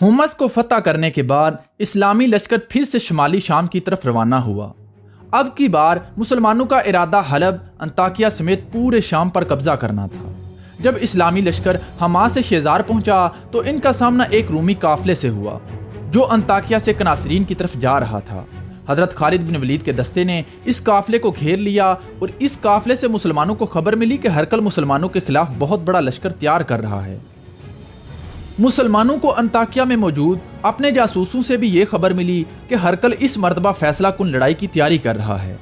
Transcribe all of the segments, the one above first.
Homes کو فتح کرنے کے بعد اسلامی لشکر پھر سے شمالی شام کی طرف روانہ ہوا۔ اب کی بار مسلمانوں کا ارادہ حلب، انطاکیہ سمیت پورے شام پر قبضہ کرنا تھا۔ جب اسلامی لشکر حما سے شیزار پہنچا تو ان کا سامنا ایک رومی قافلے سے ہوا جو انطاکیہ سے کناسرین کی طرف جا رہا تھا۔ حضرت خالد بن ولید کے دستے نے اس قافلے کو گھیر لیا اور اس قافلے سے مسلمانوں کو خبر ملی کہ ہرقل مسلمانوں کے خلاف بہت بڑا لشکر تیار کر رہا ہے۔ مسلمانوں کو انطاکیہ میں موجود اپنے جاسوسوں سے بھی یہ خبر ملی کہ ہرقل اس مرتبہ فیصلہ کن لڑائی کی تیاری کر رہا ہے۔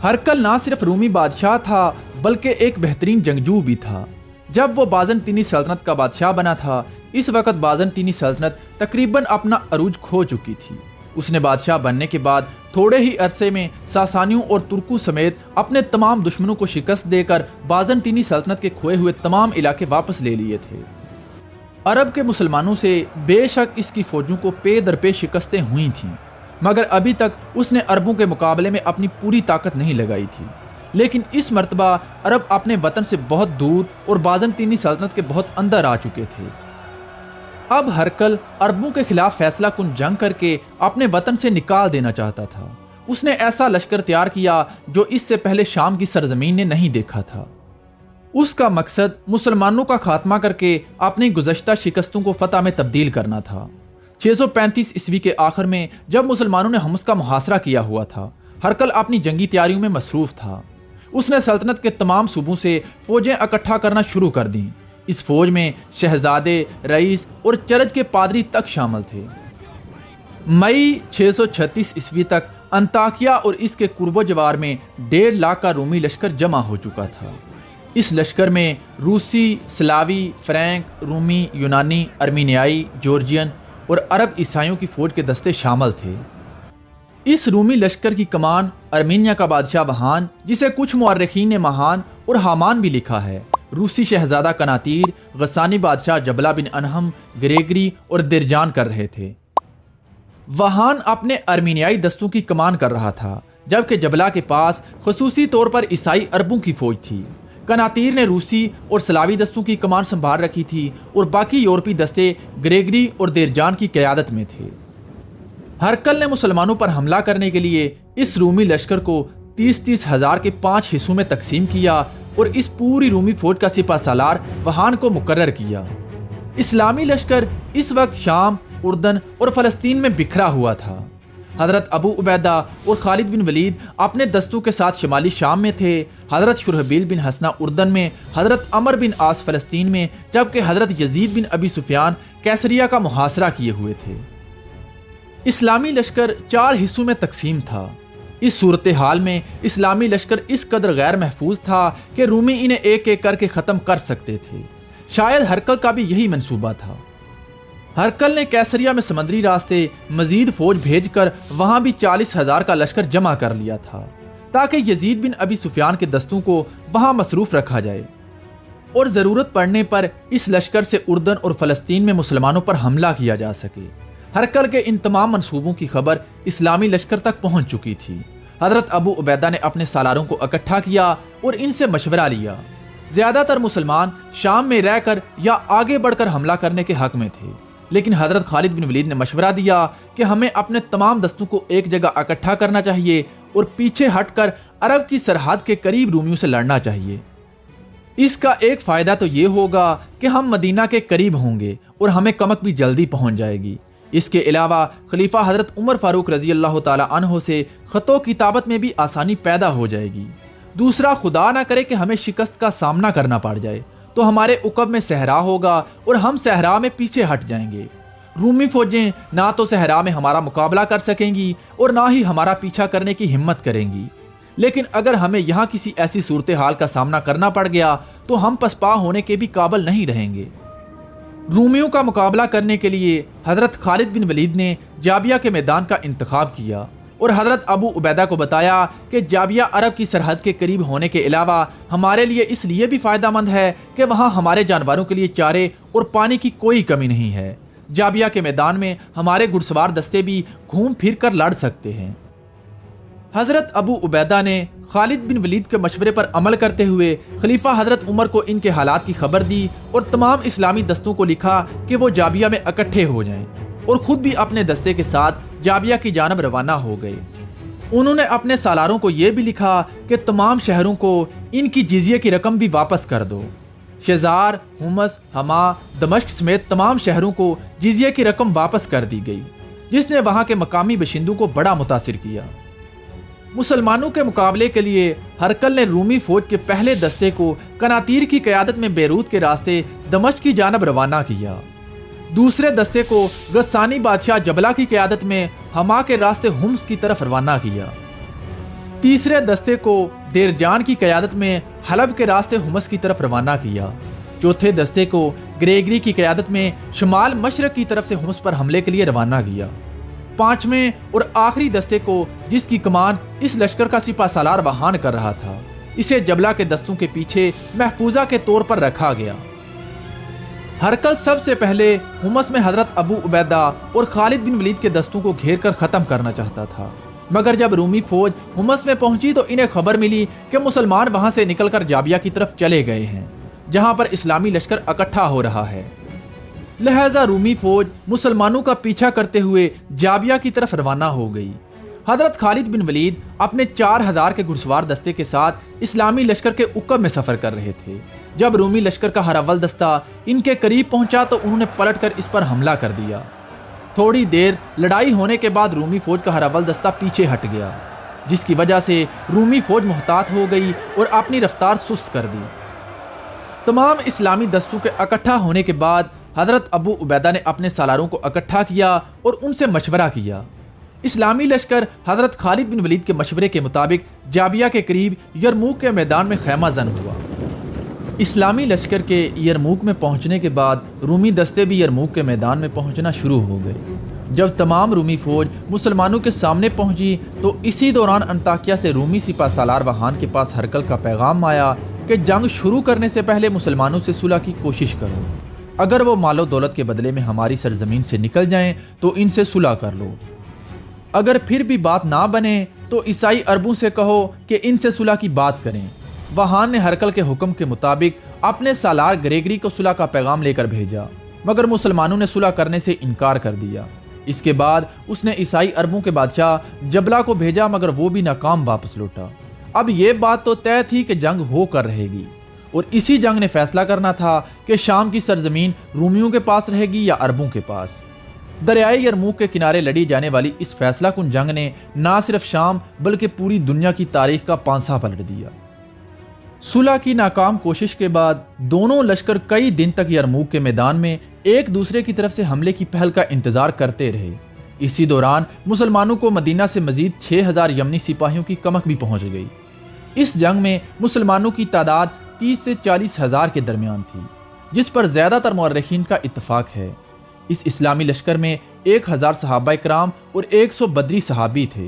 ہرقل نہ صرف رومی بادشاہ تھا بلکہ ایک بہترین جنگجو بھی تھا۔ جب وہ بازنطینی سلطنت کا بادشاہ بنا تھا، اس وقت بازنطینی سلطنت تقریباً اپنا عروج کھو چکی تھی۔ اس نے بادشاہ بننے کے بعد تھوڑے ہی عرصے میں ساسانیوں اور ترکوں سمیت اپنے تمام دشمنوں کو شکست دے کر بازنطینی سلطنت کے کھوئے ہوئے تمام علاقے واپس لے لیے تھے۔ عرب کے مسلمانوں سے بے شک اس کی فوجوں کو پے در پے شکستیں ہوئی تھیں، مگر ابھی تک اس نے عربوں کے مقابلے میں اپنی پوری طاقت نہیں لگائی تھی۔ لیکن اس مرتبہ عرب اپنے وطن سے بہت دور اور بازنطینی سلطنت کے بہت اندر آ چکے تھے۔ اب ہرقل عربوں کے خلاف فیصلہ کن جنگ کر کے اپنے وطن سے نکال دینا چاہتا تھا۔ اس نے ایسا لشکر تیار کیا جو اس سے پہلے شام کی سرزمین نے نہیں دیکھا تھا۔ اس کا مقصد مسلمانوں کا خاتمہ کر کے اپنی گزشتہ شکستوں کو فتح میں تبدیل کرنا تھا۔ 635 عیسوی کے آخر میں جب مسلمانوں نے حمص کا محاصرہ کیا ہوا تھا، ہرقل اپنی جنگی تیاریوں میں مصروف تھا۔ اس نے سلطنت کے تمام صوبوں سے فوجیں اکٹھا کرنا شروع کر دیں۔ اس فوج میں شہزادے، رئیس اور چرچ کے پادری تک شامل تھے۔ مئی 636 عیسوی تک انطاکیہ اور اس کے قرب و جوار میں 1.5 لاکھ کا رومی لشکر جمع ہو چکا تھا۔ اس لشکر میں روسی، سلاوی، فرینک، رومی، یونانی، ارمینیائی، جورجین اور عرب عیسائیوں کی فوج کے دستے شامل تھے۔ اس رومی لشکر کی کمان ارمینیا کا بادشاہ وہان، جسے کچھ مورخین نے مہان اور حامان بھی لکھا ہے، روسی شہزادہ کناتیر، غسانی بادشاہ جبلہ بن انہم، گریگری اور درجان کر رہے تھے۔ وہان اپنے ارمینیائی دستوں کی کمان کر رہا تھا، جبکہ جبلہ کے پاس خصوصی طور پر عیسائی عربوں کی فوج تھی۔ کناتیر نے روسی اور سلاوی دستوں کی کمان سنبھال رکھی تھی اور باقی یورپی دستے گریگری اور درجان کی قیادت میں تھے۔ ہرقل نے مسلمانوں پر حملہ کرنے کے لیے اس رومی لشکر کو 30 ہزار کے 5 حصوں میں تقسیم کیا اور اس پوری رومی فوج کا سپہ سالار وہان کو مقرر کیا۔ اسلامی لشکر اس وقت شام، اردن اور فلسطین میں بکھرا ہوا تھا۔ حضرت ابو عبیدہ اور خالد بن ولید اپنے دستوں کے ساتھ شمالی شام میں تھے، حضرت شرحبیل بن حسنہ اردن میں، حضرت عمر بن عاص فلسطین میں، جبکہ حضرت یزید بن ابی سفیان کیسریہ کا محاصرہ کیے ہوئے تھے۔ اسلامی لشکر 4 حصوں میں تقسیم تھا۔ اس صورتحال میں اسلامی لشکر اس قدر غیر محفوظ تھا کہ رومی انہیں ایک ایک کر کے ختم کر سکتے تھے۔ شاید ہرقل کا بھی یہی منصوبہ تھا۔ ہرقل نے کیسریہ میں سمندری راستے مزید فوج بھیج کر وہاں بھی 40 ہزار کا لشکر جمع کر لیا تھا تاکہ یزید بن ابی سفیان کے دستوں کو وہاں مصروف رکھا جائے اور ضرورت پڑنے پر اس لشکر سے اردن اور فلسطین میں مسلمانوں پر حملہ کیا جا سکے۔ ہرقل کے ان تمام منصوبوں کی خبر اسلامی لشکر تک پہنچ چکی تھی۔ حضرت ابو عبیدہ نے اپنے سالاروں کو اکٹھا کیا اور ان سے مشورہ لیا۔ زیادہ تر مسلمان شام میں رہ کر یا آگے بڑھ کر حملہ کرنے کے حق میں تھے، لیکن حضرت خالد بن ولید نے مشورہ دیا کہ ہمیں اپنے تمام دستوں کو ایک جگہ اکٹھا کرنا چاہیے اور پیچھے ہٹ کر عرب کی سرحد کے قریب رومیوں سے لڑنا چاہیے۔ اس کا ایک فائدہ تو یہ ہوگا کہ ہم مدینہ کے قریب ہوں گے اور ہمیں کمک بھی جلدی پہنچ جائے گی۔ اس کے علاوہ خلیفہ حضرت عمر فاروق رضی اللہ تعالی عنہ سے خط و کتابت میں بھی آسانی پیدا ہو جائے گی۔ دوسرا، خدا نہ کرے کہ ہمیں شکست کا سامنا کرنا پڑ جائے تو ہمارے عقب میں صحرا ہوگا اور ہم صحرا میں پیچھے ہٹ جائیں گے۔ رومی فوجیں نہ تو صحرا میں ہمارا مقابلہ کر سکیں گی اور نہ ہی ہمارا پیچھا کرنے کی ہمت کریں گی۔ لیکن اگر ہمیں یہاں کسی ایسی صورتحال کا سامنا کرنا پڑ گیا تو ہم پسپا ہونے کے بھی قابل نہیں رہیں گے۔ رومیوں کا مقابلہ کرنے کے لیے حضرت خالد بن ولید نے جابیہ کے میدان کا انتخاب کیا اور حضرت ابو عبیدہ کو بتایا کہ جابیہ عرب کی سرحد کے قریب ہونے کے علاوہ ہمارے لیے اس لیے بھی فائدہ مند ہے کہ وہاں ہمارے جانوروں کے لیے چارے اور پانی کی کوئی کمی نہیں ہے۔ جابیہ کے میدان میں ہمارے گھڑ سوار دستے بھی گھوم پھر کر لڑ سکتے ہیں۔ حضرت ابو عبیدہ نے خالد بن ولید کے مشورے پر عمل کرتے ہوئے خلیفہ حضرت عمر کو ان کے حالات کی خبر دی اور تمام اسلامی دستوں کو لکھا کہ وہ جابیہ میں اکٹھے ہو جائیں، اور خود بھی اپنے دستے کے ساتھ جابیہ کی جانب روانہ ہو گئے۔ انہوں نے اپنے سالاروں کو یہ بھی لکھا کہ تمام شہروں کو ان کی جزیے کی رقم بھی واپس کر دو۔ شیزار، ہومس، حما، دمشق سمیت تمام شہروں کو جزیے کی رقم واپس کر دی گئی، جس نے وہاں کے مقامی باشندوں کو بڑا متاثر کیا۔ مسلمانوں کے مقابلے کے لیے ہرقل نے رومی فوج کے پہلے دستے کو قناطیر کی قیادت میں بیروت کے راستے دمشق کی جانب روانہ کیا۔ دوسرے دستے کو غسانی بادشاہ جبلہ کی قیادت میں حما کے راستے ہومس کی طرف روانہ کیا۔ تیسرے دستے کو دیرجان کی قیادت میں حلب کے راستے ہومس کی طرف روانہ کیا۔ چوتھے دستے کو گریگری کی قیادت میں شمال مشرق کی طرف سے ہومس پر حملے کے لیے روانہ کیا۔ پانچویں اور آخری دستے کو، جس کی کمان اس لشکر کا سپہ سالار وہان کر رہا تھا، اسے جبلہ کے دستوں کے پیچھے محفوظہ کے طور پر رکھا گیا۔ ہرقل سب سے پہلے ہومس میں حضرت ابو عبیدہ اور خالد بن ولید کے دستوں کو گھیر کر ختم کرنا چاہتا تھا، مگر جب رومی فوج ہومس میں پہنچی تو انہیں خبر ملی کہ مسلمان وہاں سے نکل کر جابیہ کی طرف چلے گئے ہیں، جہاں پر اسلامی لشکر اکٹھا ہو رہا ہے۔ لہذا رومی فوج مسلمانوں کا پیچھا کرتے ہوئے جابیہ کی طرف روانہ ہو گئی۔ حضرت خالد بن ولید اپنے 4000 کے گھڑسوار دستے کے ساتھ اسلامی لشکر کے عقب میں سفر کر رہے تھے۔ جب رومی لشکر کا ہر اول دستہ ان کے قریب پہنچا تو انہوں نے پلٹ کر اس پر حملہ کر دیا۔ تھوڑی دیر لڑائی ہونے کے بعد رومی فوج کا ہر اول دستہ پیچھے ہٹ گیا، جس کی وجہ سے رومی فوج محتاط ہو گئی اور اپنی رفتار سست کر دی۔ تمام اسلامی دستوں کے اکٹھا ہونے کے بعد حضرت ابو عبیدہ نے اپنے سالاروں کو اکٹھا کیا اور ان سے مشورہ کیا۔ اسلامی لشکر حضرت خالد بن ولید کے مشورے کے مطابق جابیہ کے قریب یرموک کے میدان میں خیمہ زن ہوا۔ اسلامی لشکر کے یرموک میں پہنچنے کے بعد رومی دستے بھی یرموک کے میدان میں پہنچنا شروع ہو گئے۔ جب تمام رومی فوج مسلمانوں کے سامنے پہنچی تو اسی دوران انطاکیہ سے رومی سپہ سالار وہان کے پاس ہرقل کا پیغام آیا کہ جنگ شروع کرنے سے پہلے مسلمانوں سے صلح کی کوشش کرو۔ اگر وہ مال و دولت کے بدلے میں ہماری سرزمین سے نکل جائیں تو ان سے صلح کر لو۔ اگر پھر بھی بات نہ بنے تو عیسائی عربوں سے کہو کہ ان سے صلح کی بات کریں۔ وہان نے ہرقل کے حکم کے مطابق اپنے سالار گریگری کو صلح کا پیغام لے کر بھیجا، مگر مسلمانوں نے صلح کرنے سے انکار کر دیا۔ اس کے بعد اس نے عیسائی عربوں کے بادشاہ جبلہ کو بھیجا، مگر وہ بھی ناکام واپس لوٹا۔ اب یہ بات تو طے تھی کہ جنگ ہو کر رہے گی، اور اسی جنگ نے فیصلہ کرنا تھا کہ شام کی سرزمین رومیوں کے پاس رہے گی یا عربوں کے پاس۔ دریائے یرموک کے کنارے لڑی جانے والی اس فیصلہ کن جنگ نے نہ صرف شام بلکہ پوری دنیا کی تاریخ کا پانسا پلٹ دیا۔ صلح کی ناکام کوشش کے بعد دونوں لشکر کئی دن تک یرموک کے میدان میں ایک دوسرے کی طرف سے حملے کی پہل کا انتظار کرتے رہے۔ اسی دوران مسلمانوں کو مدینہ سے مزید 6000 یمنی سپاہیوں کی کمک بھی پہنچ گئی۔ اس جنگ میں مسلمانوں کی تعداد 30 سے 40 ہزار کے درمیان تھی، جس پر زیادہ تر مورخین کا اتفاق ہے۔ اس اسلامی لشکر میں 1000 صحابہ کرام اور 100 بدری صحابی تھے۔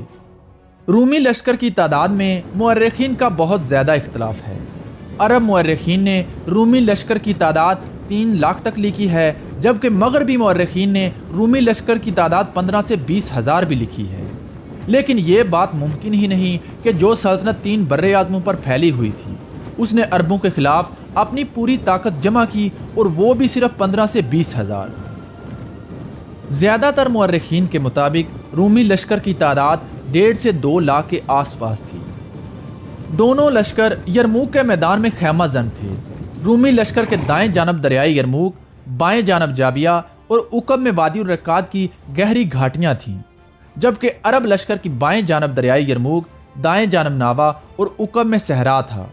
رومی لشکر کی تعداد میں مورخین کا بہت زیادہ اختلاف ہے۔ عرب مورخین نے رومی لشکر کی تعداد 3 لاکھ تک لکھی ہے، جبکہ مغربی مورخین نے رومی لشکر کی تعداد 15 سے 20 ہزار بھی لکھی ہے۔ لیکن یہ بات ممکن ہی نہیں کہ جو سلطنت 3 بر اعظموں پر پھیلی ہوئی تھی، اس نے عربوں کے خلاف اپنی پوری طاقت جمع کی، اور وہ بھی صرف 15 سے 20 ہزار۔ زیادہ تر مورخین کے مطابق رومی لشکر کی تعداد 1.5 سے 2 لاکھ کے آس پاس تھی۔ دونوں لشکر یرموک کے میدان میں خیمہ زن تھے۔ رومی لشکر کے دائیں جانب دریائے یرموک، بائیں جانب جابیہ اور عقب میں وادی الرقاد کی گہری گھاٹیاں تھیں، جبکہ عرب لشکر کی بائیں جانب دریائے یرموک، دائیں جانب ناوا اور عقب میں صحرا تھا۔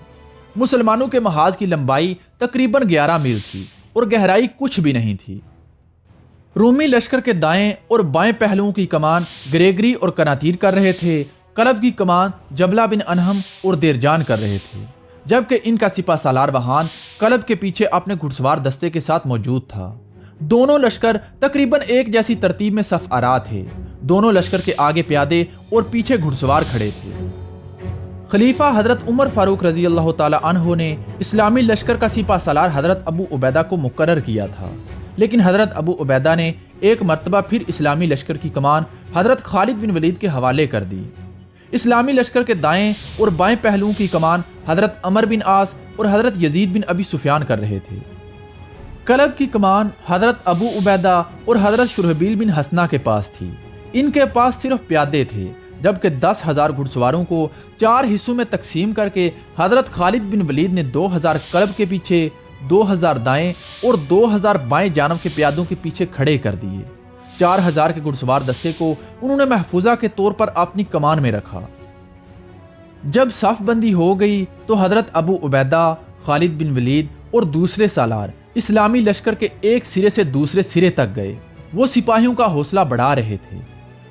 مسلمانوں کے محاذ کی لمبائی تقریباً 11 میل تھی اور گہرائی کچھ بھی نہیں تھی۔ رومی لشکر کے دائیں اور بائیں پہلوؤں کی کمان گریگری اور قناطیر کر رہے تھے، قلب کی کمان جبلہ بن انہم اور دیرجان کر رہے تھے، جبکہ ان کا سپہ سالار وہان قلب کے پیچھے اپنے گھڑسوار دستے کے ساتھ موجود تھا۔ دونوں لشکر تقریباً ایک جیسی ترتیب میں صف آرا تھے۔ دونوں لشکر کے آگے پیادے اور پیچھے گھڑسوار کھڑے تھے۔ خلیفہ حضرت عمر فاروق رضی اللہ تعالی عنہ نے اسلامی لشکر کا سپہ سالار حضرت ابو عبیدہ کو مقرر کیا تھا، لیکن حضرت ابو عبیدہ نے ایک مرتبہ پھر اسلامی لشکر کی کمان حضرت خالد بن ولید کے حوالے کر دی۔ اسلامی لشکر کے دائیں اور بائیں پہلوؤں کی کمان حضرت عمر بن عاص اور حضرت یزید بن ابی سفیان کر رہے تھے۔ قلب کی کمان حضرت ابو عبیدہ اور حضرت شرحبیل بن حسنہ کے پاس تھی۔ ان کے پاس صرف پیادے تھے، جبکہ 10,000 گھڑ سواروں کو 4 حصوں میں تقسیم کر کے حضرت خالد بن ولید نے 2,000 قلب کے پیچھے، 2,000 دائیں اور 2,000 بائیں جانب کے پیادوں کے پیچھے کھڑے کر دیے۔ 4,000 کے گھڑ سوار دستے کو انہوں نے محفوظہ کے طور پر اپنی کمان میں رکھا۔ جب صف بندی ہو گئی تو حضرت ابو عبیدہ، خالد بن ولید اور دوسرے سالار اسلامی لشکر کے ایک سرے سے دوسرے سرے تک گئے۔ وہ سپاہیوں کا حوصلہ بڑھا رہے تھے۔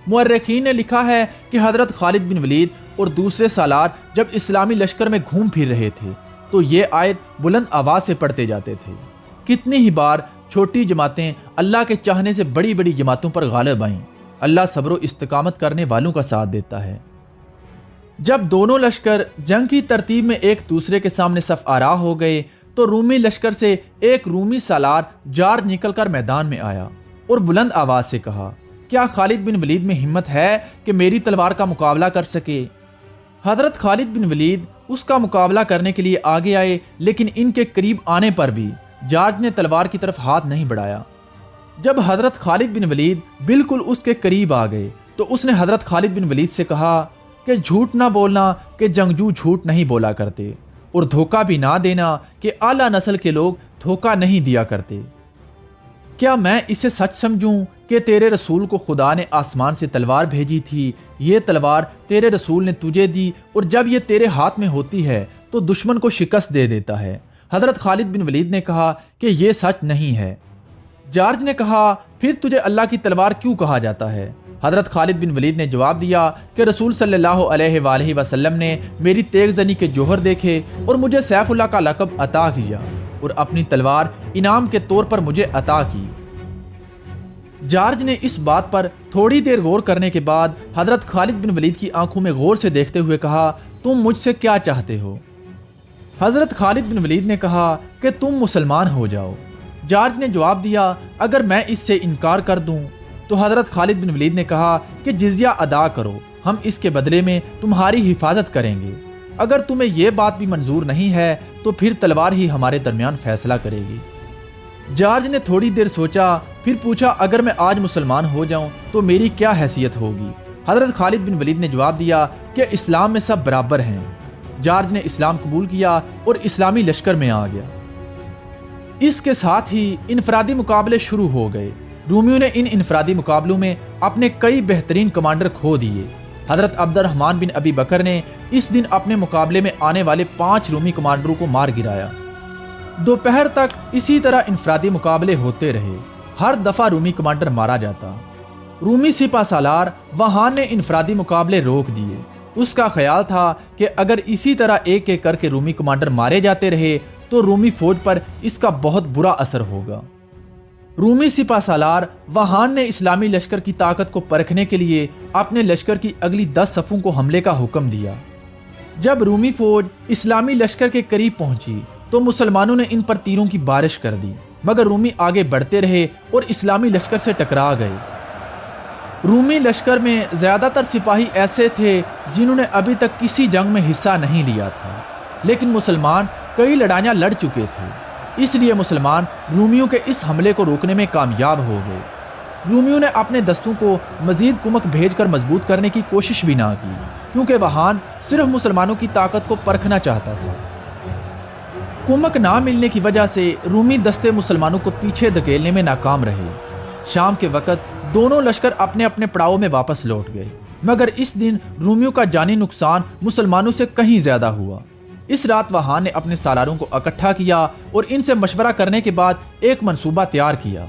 مورخین نے لکھا ہے کہ حضرت خالد بن ولید اور دوسرے سالار جب اسلامی لشکر میں گھوم پھر رہے تھے تو یہ آیت بلند آواز سے پڑھتے جاتے تھے۔ کتنی ہی بار چھوٹی جماعتیں اللہ کے چاہنے سے بڑی بڑی جماعتوں پر غالب آئیں۔ اللہ صبر و استقامت کرنے والوں کا ساتھ دیتا ہے۔ جب دونوں لشکر جنگ کی ترتیب میں ایک دوسرے کے سامنے صف آرا ہو گئے تو رومی لشکر سے ایک رومی سالار جار نکل کر میدان میں آیا اور بلند آواز سے کہا، کیا خالد بن ولید میں ہمت ہے کہ میری تلوار کا مقابلہ کر سکے؟ حضرت خالد بن ولید اس کا مقابلہ کرنے کے لیے آگے آئے، لیکن ان کے قریب آنے پر بھی جارج نے تلوار کی طرف ہاتھ نہیں بڑھایا۔ جب حضرت خالد بن ولید بالکل اس کے قریب آ گئے تو اس نے حضرت خالد بن ولید سے کہا کہ جھوٹ نہ بولنا کہ جنگجو جھوٹ نہیں بولا کرتے، اور دھوکہ بھی نہ دینا کہ اعلیٰ نسل کے لوگ دھوکہ نہیں دیا کرتے۔ کیا میں اسے سچ سمجھوں کہ تیرے رسول کو خدا نے آسمان سے تلوار بھیجی تھی، یہ تلوار تیرے رسول نے تجھے دی، اور جب یہ تیرے ہاتھ میں ہوتی ہے تو دشمن کو شکست دے دیتا ہے۔ حضرت خالد بن ولید نے کہا کہ یہ سچ نہیں ہے۔ جارج نے کہا، پھر تجھے اللہ کی تلوار کیوں کہا جاتا ہے؟ حضرت خالد بن ولید نے جواب دیا کہ رسول صلی اللہ علیہ وآلہ وسلم نے میری تیغ زنی کے جوہر دیکھے اور مجھے سیف اللہ کا لقب عطا کیا اور اپنی تلوار انعام کے طور پر مجھے عطا کی۔ جارج نے اس بات پر تھوڑی دیر غور کرنے کے بعد حضرت خالد بن ولید کی آنکھوں میں غور سے دیکھتے ہوئے کہا، تم مجھ سے کیا چاہتے ہو؟ حضرت خالد بن ولید نے کہا کہ تم مسلمان ہو جاؤ۔ جارج نے جواب دیا، اگر میں اس سے انکار کر دوں؟ تو حضرت خالد بن ولید نے کہا کہ جزیہ ادا کرو، ہم اس کے بدلے میں تمہاری حفاظت کریں گے۔ اگر تمہیں یہ بات بھی منظور نہیں ہے تو پھر تلوار ہی ہمارے درمیان فیصلہ کرے گی۔ جارج نے تھوڑی دیر سوچا، پھر پوچھا، اگر میں آج مسلمان ہو جاؤں تو میری کیا حیثیت ہوگی؟ حضرت خالد بن ولید نے جواب دیا کہ اسلام میں سب برابر ہیں۔ جارج نے اسلام قبول کیا اور اسلامی لشکر میں آ گیا۔ اس کے ساتھ ہی انفرادی مقابلے شروع ہو گئے۔ رومیوں نے ان انفرادی مقابلوں میں اپنے کئی بہترین کمانڈر کھو دیے۔ حضرت عبد الرحمن بن ابی بکر نے اس دن اپنے مقابلے میں آنے والے 5 رومی کمانڈروں کو مار گرایا۔ دوپہر تک اسی طرح انفرادی مقابلے ہوتے رہے، ہر دفعہ رومی کمانڈر مارا جاتا۔ رومی سپہ سالار وہان نے انفرادی مقابلے روک دیے۔ اس کا خیال تھا کہ اگر اسی طرح ایک ایک کر کے رومی کمانڈر مارے جاتے رہے تو رومی فوج پر اس کا بہت برا اثر ہوگا۔ رومی سپہ سالار وہان نے اسلامی لشکر کی طاقت کو پرکھنے کے لیے اپنے لشکر کی اگلی 10 صفوں کو حملے کا حکم دیا۔ جب رومی فوج اسلامی لشکر کے قریب پہنچی تو مسلمانوں نے ان پر تیروں کی بارش کر دی، مگر رومی آگے بڑھتے رہے اور اسلامی لشکر سے ٹکرا گئے۔ رومی لشکر میں زیادہ تر سپاہی ایسے تھے جنہوں نے ابھی تک کسی جنگ میں حصہ نہیں لیا تھا، لیکن مسلمان کئی لڑائیاں لڑ چکے تھے، اس لیے مسلمان رومیوں کے اس حملے کو روکنے میں کامیاب ہو گئے۔ رومیوں نے اپنے دستوں کو مزید کمک بھیج کر مضبوط کرنے کی کوشش بھی نہ کی، کیونکہ وہان صرف مسلمانوں کی طاقت کو پرکھنا چاہتا تھا۔ کمک نہ ملنے کی وجہ سے رومی دستے مسلمانوں کو پیچھے دھکیلنے میں ناکام رہے۔ شام کے وقت دونوں لشکر اپنے اپنے پڑاؤ میں واپس لوٹ گئے، مگر اس دن رومیوں کا جانی نقصان مسلمانوں سے کہیں زیادہ ہوا۔ اس رات وہان نے اپنے سالاروں کو اکٹھا کیا اور ان سے مشورہ کرنے کے بعد ایک منصوبہ تیار کیا۔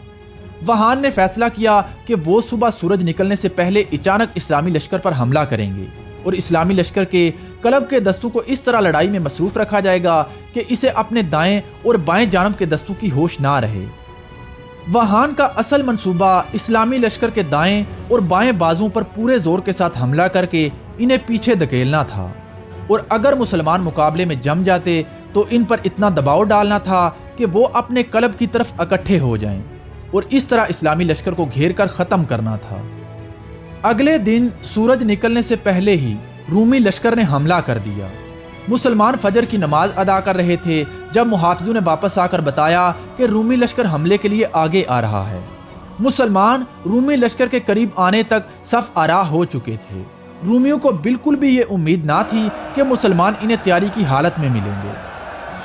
وہان نے فیصلہ کیا کہ وہ صبح سورج نکلنے سے پہلے اچانک اسلامی لشکر پر حملہ کریں گے اور اسلامی لشکر کے قلب کے دستوں کو اس طرح لڑائی میں مصروف رکھا جائے گا کہ اسے اپنے دائیں اور بائیں جانب کے دستوں کی ہوش نہ رہے۔ وہان کا اصل منصوبہ اسلامی لشکر کے دائیں اور بائیں بازوں پر پورے زور کے ساتھ حملہ کر کے انہیں پیچھے دھکیلنا تھا، اور اگر مسلمان مقابلے میں جم جاتے تو ان پر اتنا دباؤ ڈالنا تھا کہ وہ اپنے قلب کی طرف اکٹھے ہو جائیں اور اس طرح اسلامی لشکر کو گھیر کر ختم کرنا تھا۔ اگلے دن سورج نکلنے سے پہلے ہی رومی لشکر نے حملہ کر دیا۔ مسلمان فجر کی نماز ادا کر رہے تھے جب محافظوں نے واپس آ کر بتایا کہ رومی لشکر حملے کے لیے آگے آ رہا ہے۔ مسلمان رومی لشکر کے قریب آنے تک صف آراہ ہو چکے تھے۔ رومیوں کو بالکل بھی یہ امید نہ تھی کہ مسلمان انہیں تیاری کی حالت میں ملیں گے۔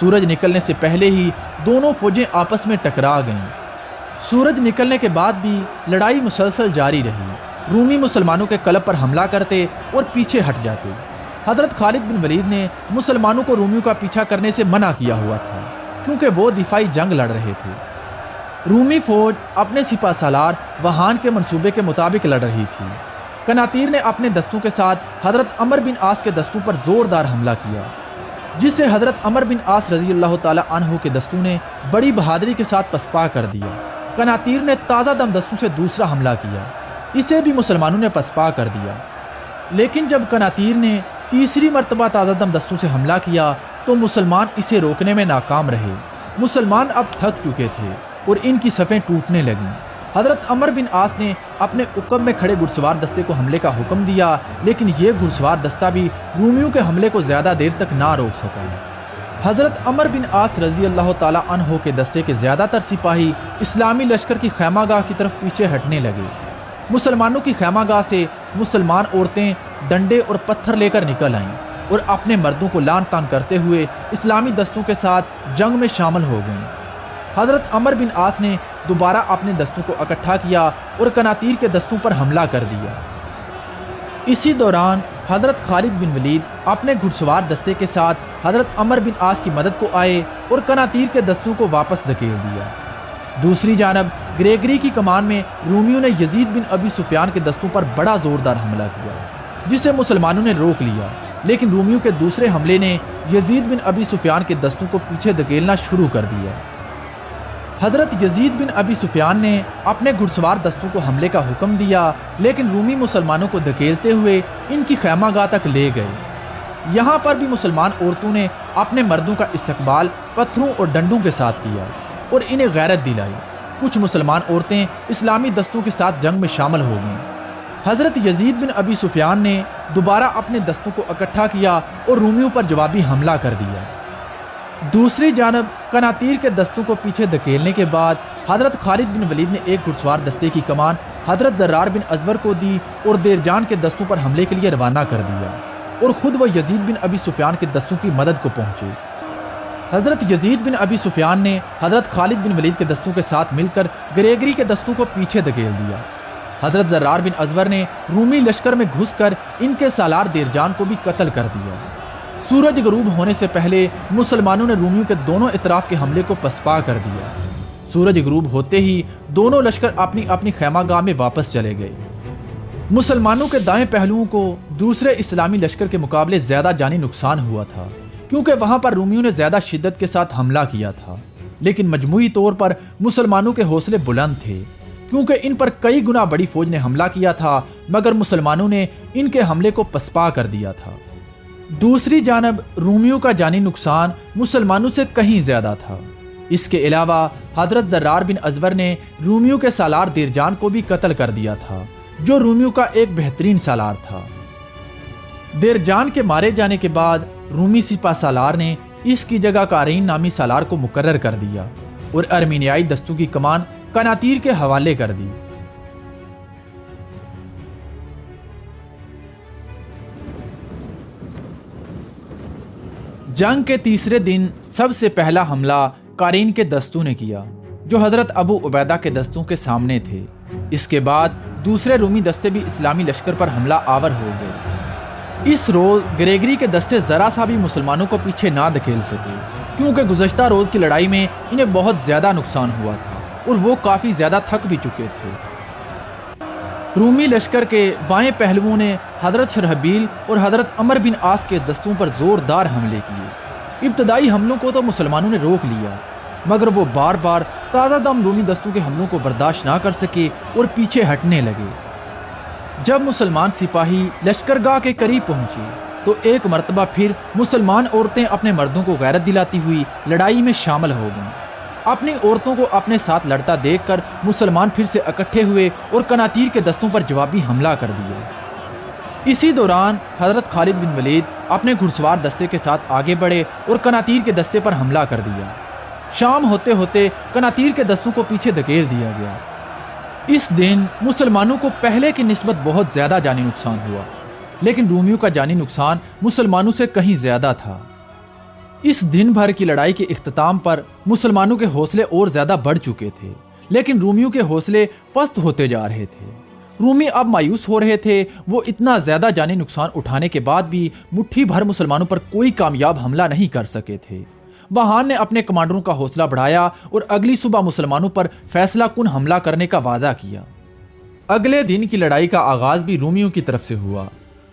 سورج نکلنے سے پہلے ہی دونوں فوجیں آپس میں ٹکرا گئیں۔ سورج نکلنے کے بعد بھی لڑائی مسلسل جاری رہی۔ رومی مسلمانوں کے کلب پر حملہ کرتے اور پیچھے ہٹ جاتے۔ حضرت خالد بن ولید نے مسلمانوں کو رومیوں کا پیچھا کرنے سے منع کیا ہوا تھا کیونکہ وہ دفاعی جنگ لڑ رہے تھے۔ رومی فوج اپنے سپہ سالار وہان کے منصوبے کے مطابق لڑ رہی تھی۔ قناطیر نے اپنے دستوں کے ساتھ حضرت عمر بن عاص کے دستوں پر زوردار حملہ کیا، جسے حضرت عمر بن عاص رضی اللہ تعالی عنہ کے دستوں نے بڑی بہادری کے ساتھ پسپا کر دیا۔ قناطیر نے تازہ دم دستوں سے دوسرا حملہ کیا، اسے بھی مسلمانوں نے پسپا کر دیا۔ لیکن جب قناطیر نے تیسری مرتبہ تازہ دم دستوں سے حملہ کیا تو مسلمان اسے روکنے میں ناکام رہے۔ مسلمان اب تھک چکے تھے اور ان کی صفیں ٹوٹنے لگیں۔ حضرت عمر بن عاص نے اپنے عقب میں کھڑے گھڑسوار دستے کو حملے کا حکم دیا، لیکن یہ گھڑسوار دستہ بھی رومیوں کے حملے کو زیادہ دیر تک نہ روک سکا۔ حضرت عمر بن عاص رضی اللہ تعالی عنہ کے دستے کے زیادہ تر سپاہی اسلامی لشکر کی خیمہ گاہ کی طرف پیچھے ہٹنے لگے۔ مسلمانوں کی خیمہ گاہ سے مسلمان عورتیں ڈنڈے اور پتھر لے کر نکل آئیں اور اپنے مردوں کو لان تان کرتے ہوئے اسلامی دستوں کے ساتھ جنگ میں شامل ہو گئیں۔ حضرت عمر بن عاص نے دوبارہ اپنے دستوں کو اکٹھا کیا اور قناطیر کے دستوں پر حملہ کر دیا۔ اسی دوران حضرت خالد بن ولید اپنے گھڑسوار دستے کے ساتھ حضرت عمر بن عاص کی مدد کو آئے اور قناطیر کے دستوں کو واپس دھکیل دیا۔ دوسری جانب گریگری کی کمان میں رومیوں نے یزید بن ابی سفیان کے دستوں پر بڑا زوردار حملہ کیا، جسے مسلمانوں نے روک لیا، لیکن رومیوں کے دوسرے حملے نے یزید بن ابی سفیان کے دستوں کو پیچھے دھکیلنا شروع کر دیا۔ حضرت یزید بن ابی سفیان نے اپنے گھڑسوار دستوں کو حملے کا حکم دیا، لیکن رومی مسلمانوں کو دھکیلتے ہوئے ان کی خیمہ گاہ تک لے گئے۔ یہاں پر بھی مسلمان عورتوں نے اپنے مردوں کا استقبال پتھروں اور ڈنڈوں کے ساتھ کیا اور انہیں غیرت دلائی۔ کچھ مسلمان عورتیں اسلامی دستوں کے ساتھ جنگ میں شامل ہو گئیں۔ حضرت یزید بن ابی سفیان نے دوبارہ اپنے دستوں کو اکٹھا کیا اور رومیوں پر جوابی حملہ کر دیا۔ دوسری جانب قناطیر کے دستوں کو پیچھے دھکیلنے کے بعد حضرت خالد بن ولید نے ایک گھڑسوار دستے کی کمان حضرت زرار بن ازور کو دی اور دیرجان کے دستوں پر حملے کے لیے روانہ کر دیا، اور خود وہ یزید بن ابی سفیان کے دستوں کی مدد کو پہنچے۔ حضرت یزید بن ابی سفیان نے حضرت خالد بن ولید کے دستوں کے ساتھ مل کر گریگری کے دستوں کو پیچھے دھکیل دیا۔ حضرت زرار بن ازور نے رومی لشکر میں گھس کر ان کے سالار دیرجان کو بھی قتل کر دیا۔ سورج غروب ہونے سے پہلے مسلمانوں نے رومیوں کے دونوں اطراف کے حملے کو پسپا کر دیا۔ سورج غروب ہوتے ہی دونوں لشکر اپنی اپنی خیمہ گاہ میں واپس چلے گئے۔ مسلمانوں کے دائیں پہلوؤں کو دوسرے اسلامی لشکر کے مقابلے زیادہ جانی نقصان ہوا تھا، کیونکہ وہاں پر رومیوں نے زیادہ شدت کے ساتھ حملہ کیا تھا، لیکن مجموعی طور پر مسلمانوں کے حوصلے بلند تھے، کیونکہ ان پر کئی گنا بڑی فوج نے حملہ کیا تھا، مگر مسلمانوں نے ان کے حملے کو پسپا کر دیا تھا۔ دوسری جانب رومیوں کا جانی نقصان مسلمانوں سے کہیں زیادہ تھا۔ اس کے علاوہ حضرت زرار بن ازور نے رومیوں کے سالار دیرجان کو بھی قتل کر دیا تھا، جو رومیوں کا ایک بہترین سالار تھا۔ دیرجان کے مارے جانے کے بعد رومی سپہ سالار نے اس کی جگہ قارین نامی سالار کو مقرر کر دیا اور ارمینیائی دستوں کی کمان قناطیر کے حوالے کر دی۔ جنگ کے تیسرے دن سب سے پہلا حملہ قارین کے دستوں نے کیا، جو حضرت ابو عبیدہ کے دستوں کے سامنے تھے۔ اس کے بعد دوسرے رومی دستے بھی اسلامی لشکر پر حملہ آور ہو گئے۔ اس روز گریگری کے دستے ذرا سا بھی مسلمانوں کو پیچھے نہ دھکیل سکے، کیونکہ گزشتہ روز کی لڑائی میں انہیں بہت زیادہ نقصان ہوا تھا اور وہ کافی زیادہ تھک بھی چکے تھے۔ رومی لشکر کے بائیں پہلوؤں نے حضرت شرحبیل اور حضرت عمر بن عاص کے دستوں پر زوردار حملے کیے۔ ابتدائی حملوں کو تو مسلمانوں نے روک لیا، مگر وہ بار بار تازہ دم رومی دستوں کے حملوں کو برداشت نہ کر سکے اور پیچھے ہٹنے لگے۔ جب مسلمان سپاہی لشکرگاہ کے قریب پہنچے تو ایک مرتبہ پھر مسلمان عورتیں اپنے مردوں کو غیرت دلاتی ہوئی لڑائی میں شامل ہو گئیں۔ اپنی عورتوں کو اپنے ساتھ لڑتا دیکھ کر مسلمان پھر سے اکٹھے ہوئے اور قناطیر کے دستوں پر جوابی حملہ کر دیا۔ اسی دوران حضرت خالد بن ولید اپنے گھڑسوار دستے کے ساتھ آگے بڑھے اور قناطیر کے دستے پر حملہ کر دیا۔ شام ہوتے ہوتے قناطیر کے دستوں کو پیچھے دھکیل دیا گیا۔ اس دن مسلمانوں کو پہلے کی نسبت بہت زیادہ جانی نقصان ہوا، لیکن رومیوں کا جانی نقصان مسلمانوں سے کہیں زیادہ تھا۔ اس دن بھر کی لڑائی کے اختتام پر مسلمانوں کے حوصلے اور زیادہ بڑھ چکے تھے، لیکن رومیوں کے حوصلے پست ہوتے جا رہے تھے۔ رومی اب مایوس ہو رہے تھے۔ وہ اتنا زیادہ جانی نقصان اٹھانے کے بعد بھی مٹھی بھر مسلمانوں پر کوئی کامیاب حملہ نہیں کر سکے تھے۔ وہان نے اپنے کمانڈروں کا حوصلہ بڑھایا اور اگلی صبح مسلمانوں پر فیصلہ کن حملہ کرنے کا وعدہ کیا۔ اگلے دن کی لڑائی کا آغاز بھی رومیوں کی طرف سے ہوا۔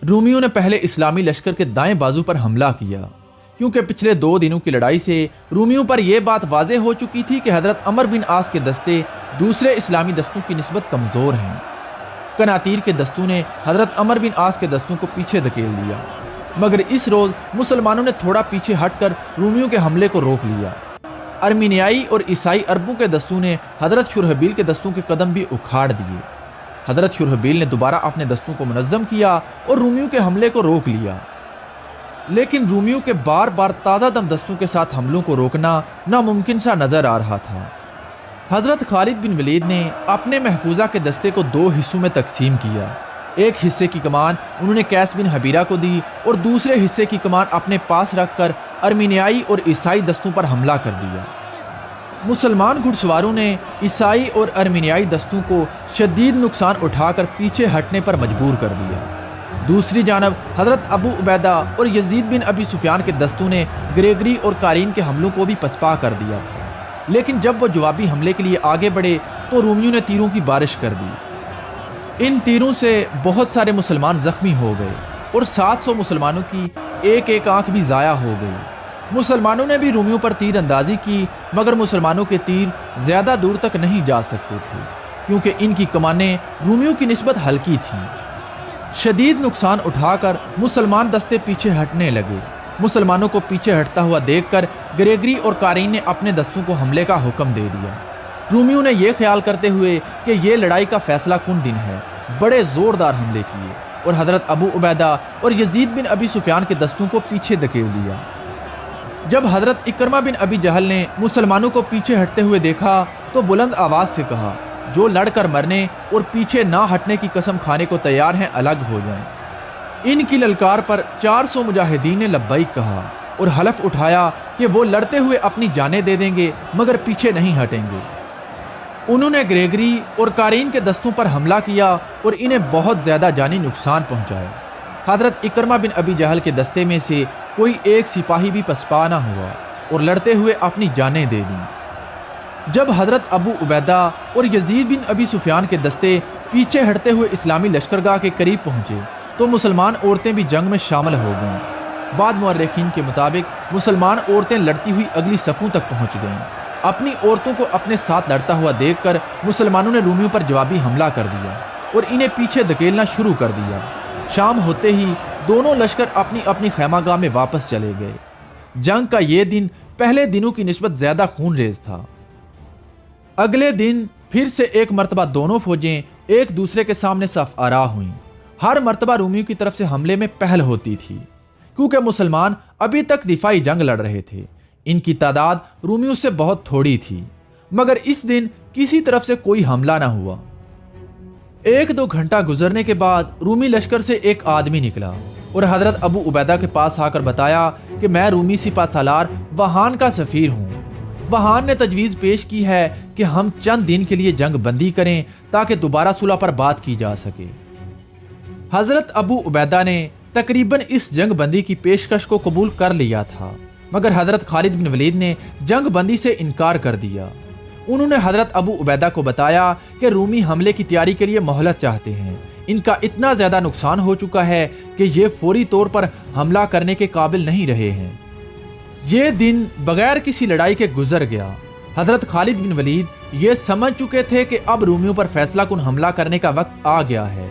رومیوں نے پہلے اسلامی لشکر کے دائیں بازو پر حملہ کیا، کیونکہ پچھلے 2 دنوں کی لڑائی سے رومیوں پر یہ بات واضح ہو چکی تھی کہ حضرت عمر بن عاص کے دستے دوسرے اسلامی دستوں کی نسبت کمزور ہیں۔ قناطیر کے دستوں نے حضرت عمر بن عاص کے دستوں کو پیچھے دھکیل دیا، مگر اس روز مسلمانوں نے تھوڑا پیچھے ہٹ کر رومیوں کے حملے کو روک لیا۔ ارمینیائی اور عیسائی عربوں کے دستوں نے حضرت شرحبیل کے دستوں کے قدم بھی اکھاڑ دیے۔ حضرت شرحبیل نے دوبارہ اپنے دستوں کو منظم کیا اور رومیوں کے حملے کو روک لیا، لیکن رومیوں کے بار بار تازہ دم دستوں کے ساتھ حملوں کو روکنا ناممکن سا نظر آ رہا تھا۔ حضرت خالد بن ولید نے اپنے محفوظہ کے دستے کو 2 حصوں میں تقسیم کیا۔ ایک حصے کی کمان انہوں نے قیس بن حبیرہ کو دی اور دوسرے حصے کی کمان اپنے پاس رکھ کر ارمینیائی اور عیسائی دستوں پر حملہ کر دیا۔ مسلمان گھڑسواروں نے عیسائی اور ارمینیائی دستوں کو شدید نقصان اٹھا کر پیچھے ہٹنے پر مجبور کر دیا۔ دوسری جانب حضرت ابو عبیدہ اور یزید بن ابی سفیان کے دستوں نے گریگری اور قارین کے حملوں کو بھی پسپا کر دیا تھا، لیکن جب وہ جوابی حملے کے لیے آگے بڑھے تو رومیوں نے تیروں کی بارش کر دی۔ ان تیروں سے بہت سارے مسلمان زخمی ہو گئے اور 700 مسلمانوں کی ایک آنکھ بھی ضائع ہو گئی۔ مسلمانوں نے بھی رومیوں پر تیر اندازی کی، مگر مسلمانوں کے تیر زیادہ دور تک نہیں جا سکتے تھے، کیونکہ ان کی کمانیں رومیوں کی نسبت ہلکی تھیں۔ شدید نقصان اٹھا کر مسلمان دستے پیچھے ہٹنے لگے۔ مسلمانوں کو پیچھے ہٹتا ہوا دیکھ کر گریگری اور قارین نے اپنے دستوں کو حملے کا حکم دے دیا۔ رومیوں نے یہ خیال کرتے ہوئے کہ یہ لڑائی کا فیصلہ کن دن ہے، بڑے زوردار حملے کیے اور حضرت ابو عبیدہ اور یزید بن ابی سفیان کے دستوں کو پیچھے دھکیل دیا۔ جب حضرت اکرمہ بن ابی جہل نے مسلمانوں کو پیچھے ہٹتے ہوئے دیکھا تو بلند آواز سے کہا، جو لڑ کر مرنے اور پیچھے نہ ہٹنے کی قسم کھانے کو تیار ہیں الگ ہو جائیں۔ ان کی للکار پر 400 مجاہدین نے لبیک کہا اور حلف اٹھایا کہ وہ لڑتے ہوئے اپنی جانیں دے دیں گے مگر پیچھے نہیں ہٹیں گے۔ انہوں نے گریگری اور قارین کے دستوں پر حملہ کیا اور انہیں بہت زیادہ جانی نقصان پہنچایا۔ حضرت اکرمہ بن ابی جہل کے دستے میں سے کوئی ایک سپاہی بھی پسپا نہ ہوا اور لڑتے ہوئے اپنی جانیں دے دیں۔ جب حضرت ابو عبیدہ اور یزید بن ابی سفیان کے دستے پیچھے ہٹتے ہوئے اسلامی لشکرگاہ کے قریب پہنچے تو مسلمان عورتیں بھی جنگ میں شامل ہو گئیں۔ بعض مورخین کے مطابق مسلمان عورتیں لڑتی ہوئی اگلی صفوں تک پہنچ گئیں۔ اپنی عورتوں کو اپنے ساتھ لڑتا ہوا دیکھ کر مسلمانوں نے رومیوں پر جوابی حملہ کر دیا اور انہیں پیچھے دھکیلنا شروع کر دیا۔ شام ہوتے ہی دونوں لشکر اپنی اپنی خیمہ گاہ میں واپس چلے گئے۔ جنگ کا یہ دن پہلے دنوں کی نسبت زیادہ خون ریز تھا۔ اگلے دن پھر سے ایک مرتبہ دونوں فوجیں ایک دوسرے کے سامنے صف آرا ہوئیں۔ ہر مرتبہ رومیوں کی طرف سے حملے میں پہل ہوتی تھی، کیونکہ مسلمان ابھی تک دفاعی جنگ لڑ رہے تھے۔ ان کی تعداد رومیوں سے بہت تھوڑی تھی، مگر اس دن کسی طرف سے کوئی حملہ نہ ہوا۔ 1-2 گھنٹہ گزرنے کے بعد رومی لشکر سے ایک آدمی نکلا اور حضرت ابو عبیدہ کے پاس آ کر بتایا کہ میں رومی سپہ سالار وہان کا سفیر ہوں۔ وہان نے تجویز پیش کی ہے کہ ہم چند دن کے لیے جنگ بندی کریں تاکہ دوبارہ صلح پر بات کی جا سکے۔ حضرت ابو عبیدہ نے تقریباً اس جنگ بندی کی پیشکش کو قبول کر لیا تھا، مگر حضرت خالد بن ولید نے جنگ بندی سے انکار کر دیا۔ انہوں نے حضرت ابو عبیدہ کو بتایا کہ رومی حملے کی تیاری کے لیے مہلت چاہتے ہیں۔ ان کا اتنا زیادہ نقصان ہو چکا ہے کہ یہ فوری طور پر حملہ کرنے کے قابل نہیں رہے ہیں۔ یہ دن بغیر کسی لڑائی کے گزر گیا۔ حضرت خالد بن ولید یہ سمجھ چکے تھے کہ اب رومیوں پر فیصلہ کن حملہ کرنے کا وقت آ گیا ہے۔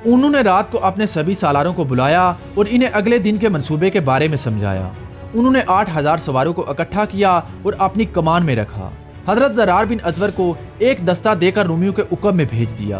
انہوں نے رات کو اپنے سبھی سالاروں کو بلایا اور انہیں اگلے دن کے منصوبے کے بارے میں سمجھایا۔ انہوں نے 8000 سواروں کو اکٹھا کیا اور اپنی کمان میں رکھا۔ حضرت زرار بن ازور کو ایک دستہ دے کر رومیوں کے عقب میں بھیج دیا۔